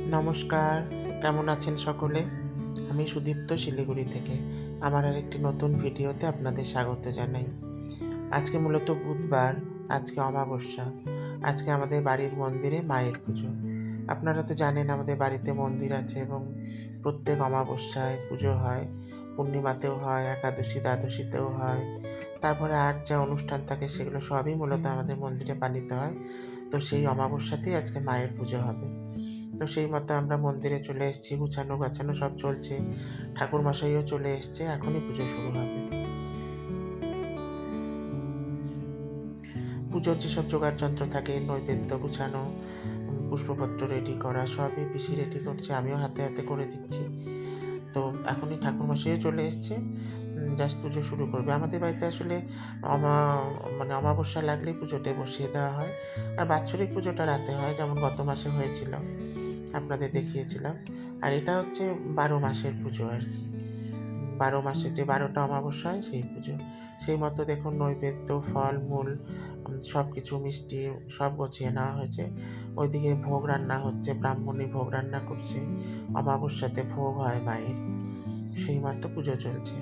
নমস্কার, কেমন আছেন সকলে? আমি সুদীপ্ত শিলিগুড়ি থেকে। আমার আরেকটি নতুন ভিডিওতে আপনাদের স্বাগত জানাই। আজকে মূলত বুধবার, আজকে অমাবস্যা। আজকে আমাদের বাড়ির মন্দিরে মায়ের পুজো। আপনারা তো জানেন আমাদের বাড়িতে মন্দির আছে এবং প্রত্যেক অমাবস্যায় পুজো হয়। পূর্ণিমাতেও হয়, একাদশী, দ্বাদশীতেও হয়। তারপরে আর যা অনুষ্ঠান থাকে সেগুলো সবই মূলত আমাদের মন্দিরে পালিত হয়। তো সেই অমাবস্যাতেই আজকে মায়ের পুজো হবে। তো সেই মতো আমরা মন্দিরে চলে এসেছি, গুছানো গাছানো সব চলছে। ঠাকুরমশাইও চলে এসছে, এখনই পুজো শুরু হবে। পুজোর যেসব জোগাড় যন্ত্র থাকে, নৈবেদ্য গুছানো, পুষ্পপত্র রেডি করা, সবই পিসি রেডি করছে, আমিও হাতে হাতে করে দিচ্ছি। তো এখনই ঠাকুরমশাইও চলে এসছে, জাস্ট পুজো শুরু করবে। আমাদের বাড়িতে আসলে অমা মানে অমাবস্যা লাগলেই পুজোতে বসিয়ে দেওয়া হয়। আর বাৎসরিক পুজোটা রাতে হয়, যেমন গত মাসে হয়েছিল, আপনাদের দেখিয়েছিলাম। আর এটা হচ্ছে ১২ মাসের পুজো আর কি। ১২ মাসে যে ১২টা অমাবস্যা হয় সেই পুজো। সেই মতো দেখুন নৈবেদ্য, ফল-মূল, সব কিছু মিষ্টি সব গুছিয়ে নেওয়া হয়েছে। ওইদিকে ভোগ রান্না হচ্ছে, ব্রাহ্মণী ভোগ রান্না করছে। অমাবস্যাতে ভোগ হয় মায়ের। সেই মতো পুজো চলছে।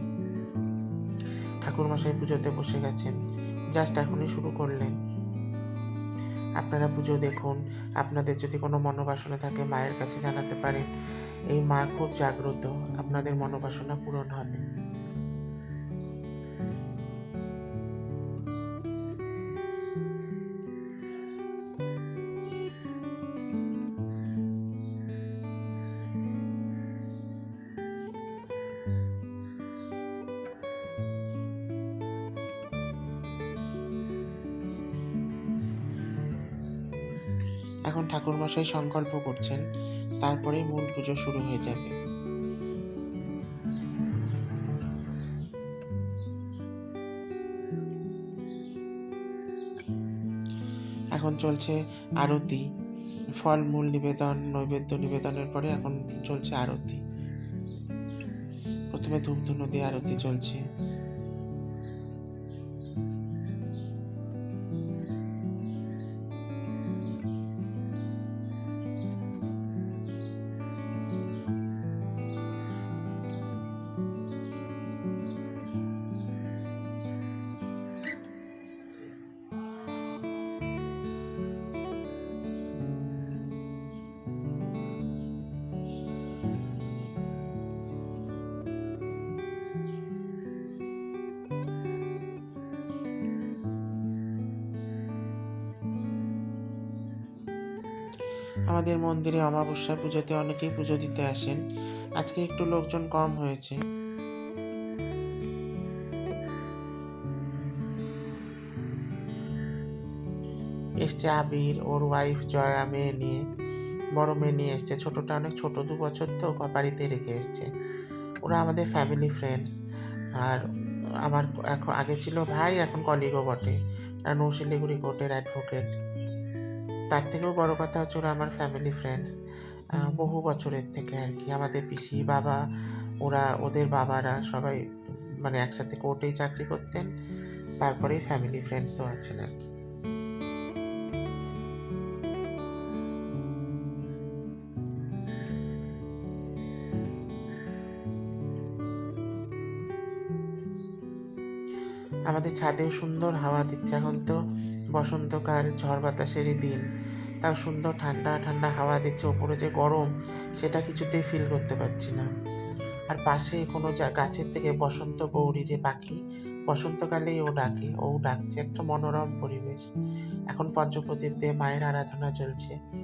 ঠাকুরমশাই পুজোতে বসে গেছেন। জাস্ট এখনই শুরু করলেন। আপনারা পুজো দেখুন। আপনাদের যদি কোনো মনোবাসনা থাকে মায়ের কাছে জানাতে পারেন। এই মা খুব জাগ্রত, আপনাদের মনোবাসনা পূরণ হবে। এখন ঠাকুরমশাই সংকল্প করছেন, তারপরেই মূল পুজো শুরু হয়ে যাবে। এখন চলছে আরতি, ফলমূল নিবেদন, নৈবেদ্য নিবেদনের পরে এখন চলছে আরতি। প্রথমে ধূপ-ধুনো দিয়ে আরতি চলছে। আমাদের মন্দিরে অমাবস্যা পুজোতে অনেকেই পুজো দিতে আসেন। আজকে একটু লোকজন কম হয়েছে। এসছে আবির, ওর ওয়াইফ জয়া মেয়ে নিয়ে, বড় মেয়ে নিয়ে এসছে। ছোটটা অনেক ছোট, ২ বছর তো, বাড়িতে রেখে এসছে। ওরা আমাদের ফ্যামিলি ফ্রেন্ডস। আর আমার এখন আগে ছিল ভাই, এখন কলিগও বটে। কারণ ও শিলিগুড়ি কোর্টের অ্যাডভোকেট। তার থেকেও বড় কথা হচ্ছে ওরা আমার ফ্যামিলি ফ্রেন্ডস। বহু বছরের থেকে আর কি। আমাদের পিসি, বাবা, ওরা, ওদের বাবারা সবাই মানে একসাথে কোর্টেই চাকরি করতেন। তারপরেই ফ্যামিলি ফ্রেন্ডসও আছেন আর কি। আমাদের ছাদেও সুন্দর হাওয়া দিচ্ছে। এখন তো বসন্তকাল, ঝড় বাতাসেরই দিন। তাও সুন্দর ঠান্ডা ঠান্ডা হাওয়া দিচ্ছে। ওপরে যে গরম সেটা কিছুতেই ফিল করতে পারছি না। আর পাশে কোনো গাছের থেকে বসন্ত গৌরী যে পাখি, বসন্তকালেই ও ডাকে, ও ডাকছে। একটা মনোরম পরিবেশ। এখন পঞ্চপ্রদীপ দিয়ে মায়ের আরাধনা চলছে।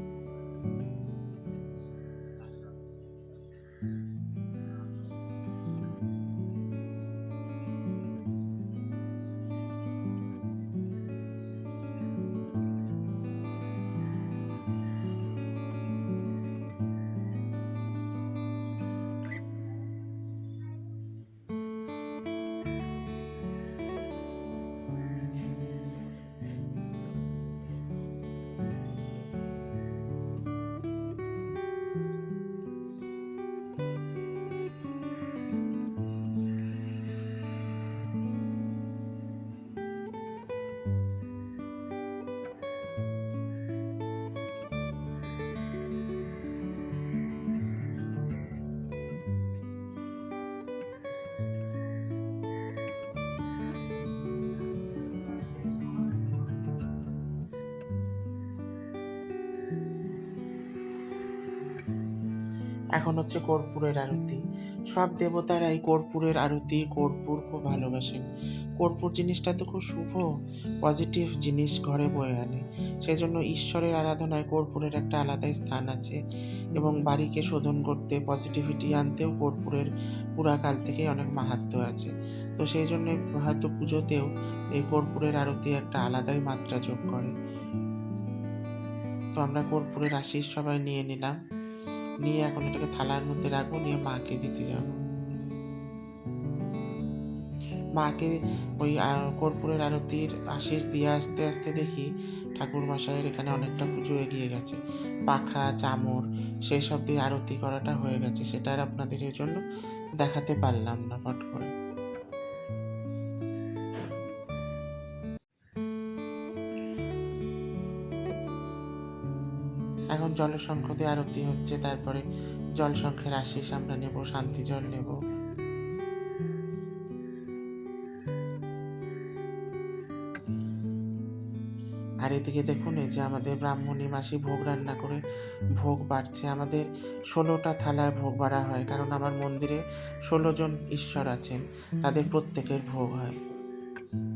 এখন হচ্ছে কর্পূরের আরতি। সব দেবতারাই কর্পূরের আরতি, কর্পূর খুব ভালোবাসেন। কর্পূর জিনিসটা তো খুব শুভ, পজিটিভ জিনিস ঘরে বয়ে আনে। সেজন্য ঈশ্বরের আরাধনায় কর্পূরের একটা আলাদাই স্থান আছে এবং বাড়িকে শোধন করতে, পজিটিভিটি আনতেও কর্পূরের পুরাকাল থেকেই অনেক মাহাত্ম্য আছে। তো সেই জন্যই হয়তো পুজোতেও এই কর্পূরের আরতি একটা আলাদাই মাত্রা যোগ করে। তো আমরা কর্পূরের আশীষ সবাই নিয়ে নিলাম। নিয়ে এখন এটাকে থালার মধ্যে রাখবো, নিয়ে মাকে দিতে যাব। মাকে ওই কর্পূরের আরতির আশীষ দিয়ে আসতে আসতে দেখি ঠাকুরমশাইয়ের এখানে অনেকটা পুজো এগিয়ে গেছে। পাখা, চামর সেই সব দিয়ে আরতি করাটা হয়ে গেছে। সেটা আর আপনাদের এর জন্য দেখাতে পারলাম না পট করে। এখন জলশঙ্খ দিয়ে আরতি হচ্ছে, তারপরে জলশঙ্খের আশীষ আমরা নেব, শান্তি জল নেব। আর এদিকে দেখুন, এই যে আমাদের ব্রাহ্মণী মাসি ভোগ রান্না করে ভোগ বাড়ছে। আমাদের 16টা থালায় ভোগ বাড়া হয়, কারণ আমার মন্দিরে 16 জন ঈশ্বর আছেন, তাদের প্রত্যেকের ভোগ হয়।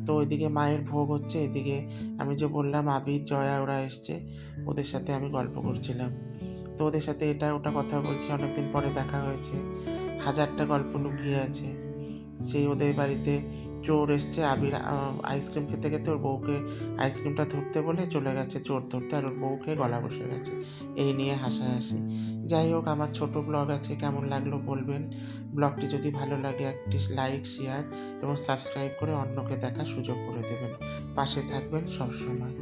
তো ওইদিকে মায়ের ভোগ হচ্ছে, এদিকে আমি যে বললাম আবির, জয়া ওরা এসছে, ওদের সাথে আমি গল্প করছিলাম। তো ওদের সাথে এটা ওটা কথা বলছি, অনেকদিন পরে দেখা হয়েছে, হাজারটা গল্প লুকিয়ে আছে। সেই ওদের বাড়িতে চোর এসছে, আবির আইসক্রিম খেতে খেতে ওর বউকে আইসক্রিমটা ধরতে বলে চলে গেছে চোর ধরতে, আর ওর বউকে গলা বসে গেছে। এই নিয়ে হাসাহাসি। যাই হোক, আমার ছোট ব্লগ আছে, কেমন লাগলো বলবেন। ব্লগটি যদি ভালো লাগে একটি লাইক, শেয়ার এবং সাবস্ক্রাইব করে অন্যকে দেখার সুযোগ করে দেবেন। পাশে থাকবেন সবসময়।